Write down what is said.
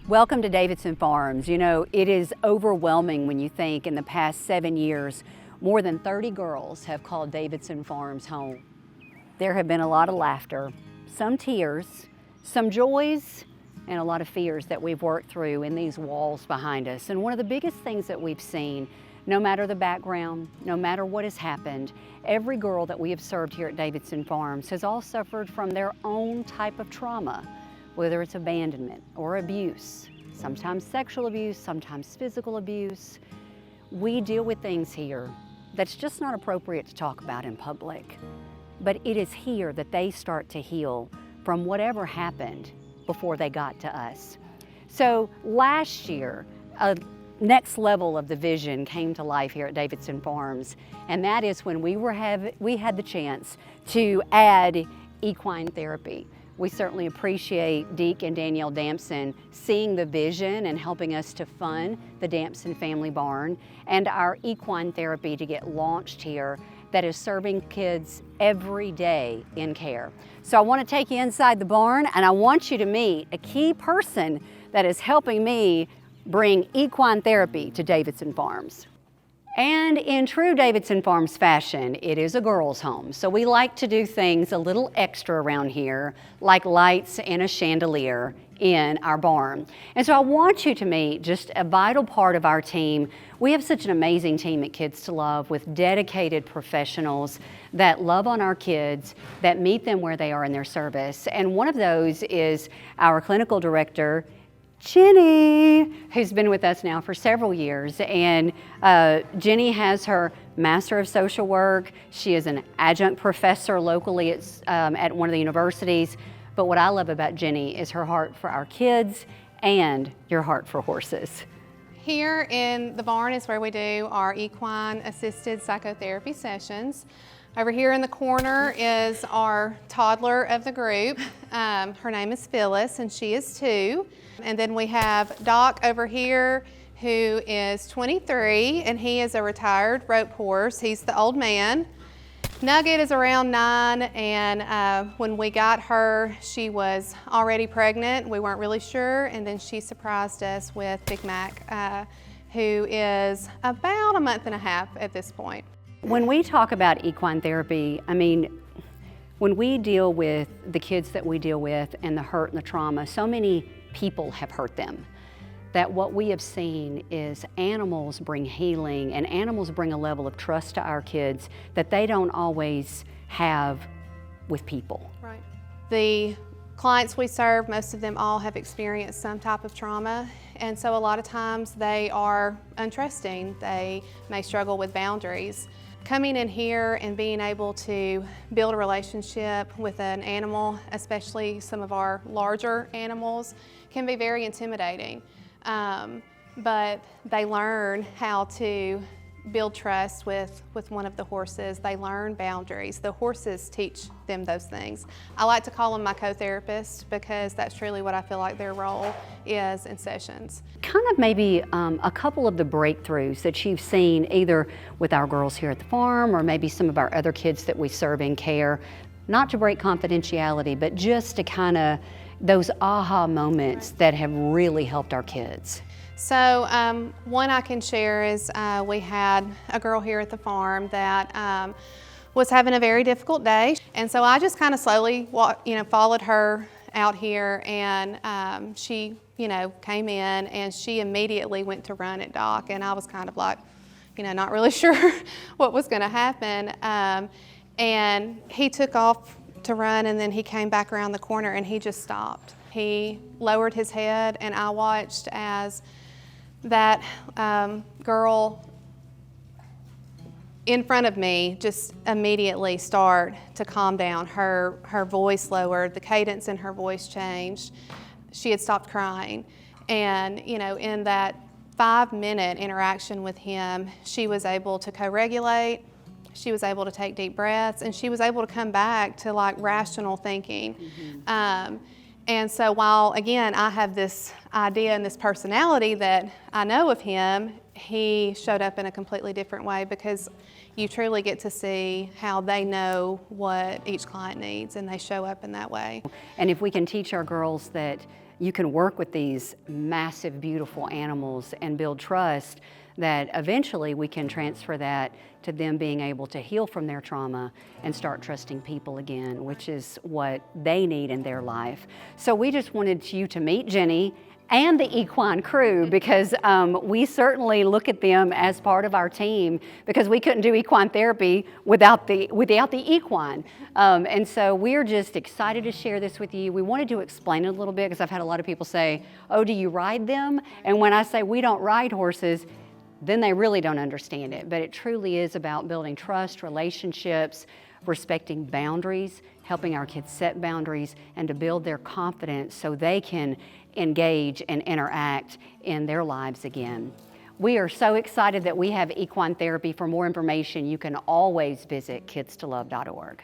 Welcome to Davidson Farms. You know, it is overwhelming when you think in the past 7 years, more than 30 girls have called Davidson Farms home. There have been a lot of laughter, some tears, some joys, and a lot of fears that we've worked through in these walls behind us. And one of the biggest things that we've seen, no matter the background, no matter what has happened, every girl that we have served here at Davidson Farms has all suffered from their own type of trauma, whether it's abandonment or abuse, sometimes sexual abuse, sometimes physical abuse. We deal with things here that's just not appropriate to talk about in public. But it is here that they start to heal from whatever happened before they got to us. So last year, a next level of the vision came to life here at Davidson Farms, and that is when we had the chance to add equine therapy. We certainly appreciate Deke and Danielle Dampson seeing the vision and helping us to fund the Dampson Family Barn and our equine therapy to get launched here that is serving kids every day in care. So I want to take you inside the barn, and I want you to meet a key person that is helping me bring equine therapy to Davidson Farms. And in true Davidson Farms fashion, it is a girl's home. So we like to do things a little extra around here, like lights and a chandelier in our barn. And so I want you to meet just a vital part of our team. We have such an amazing team at Kids to Love with dedicated professionals that love on our kids, that meet them where they are in their service. And one of those is our clinical director, Jenni, who's been with us now for several years. And Jenni has her Master of Social Work. She is an adjunct professor locally at one of the universities. But what I love about Jenni is her heart for our kids and your heart for horses. Here in the barn is where we do our equine assisted psychotherapy sessions. Over here in the corner is our toddler of the group. Her name is Phyllis, and she is 2. And then we have Doc over here, who is 23, and he is a retired rope horse. He's the old man. Nugget is around 9, and when we got her, she was already pregnant. We weren't really sure, and then she surprised us with Big Mac, who is about a month and a half at this point. When we talk about equine therapy, I mean, when we deal with the kids that we deal with and the hurt and the trauma, so many people have hurt them. That what we have seen is animals bring healing, and animals bring a level of trust to our kids that they don't always have with people. Right. The clients we serve, most of them all have experienced some type of trauma, and so a lot of times they are untrusting. They may struggle with boundaries. Coming in here and being able to build a relationship with an animal, especially some of our larger animals, can be very intimidating. But they learn how to build trust with one of the horses. They learn boundaries. The horses teach them those things. I like to call them my co-therapists because that's truly what I feel like their role is in sessions. Kind of maybe a couple of the breakthroughs that you've seen either with our girls here at the farm or maybe some of our other kids that we serve in care, not to break confidentiality, but just to kind of those aha moments that have really helped our kids. So one I can share is we had a girl here at the farm that was having a very difficult day, and so I just kind of slowly followed her out here, and she came in and she immediately went to run at Doc, and I was kind of like not really sure what was going to happen, and he took off to run, and then he came back around the corner and he just stopped. He lowered his head, and I watched as that girl in front of me just immediately start to calm down. Her voice lowered, the cadence in her voice changed. She had stopped crying. And in that 5-minute interaction with him, she was able to co-regulate, she was able to take deep breaths, and she was able to come back to like rational thinking. Mm-hmm. And so while, again, I have this idea and this personality that I know of him, he showed up in a completely different way because you truly get to see how they know what each client needs and they show up in that way. And if we can teach our girls that you can work with these massive, beautiful animals and build trust, that eventually we can transfer that to them being able to heal from their trauma and start trusting people again, which is what they need in their life. So we just wanted you to meet Jenni and the Equine crew, because we certainly look at them as part of our team, because we couldn't do equine therapy without the equine. And so we're just excited to share this with you. We wanted to explain it a little bit because I've had a lot of people say, oh, do you ride them? And when I say we don't ride horses, then they really don't understand it. But it truly is about building trust, relationships, respecting boundaries, helping our kids set boundaries, and to build their confidence so they can engage and interact in their lives again. We are so excited that we have equine therapy. For more information, you can always visit kidstolove.org.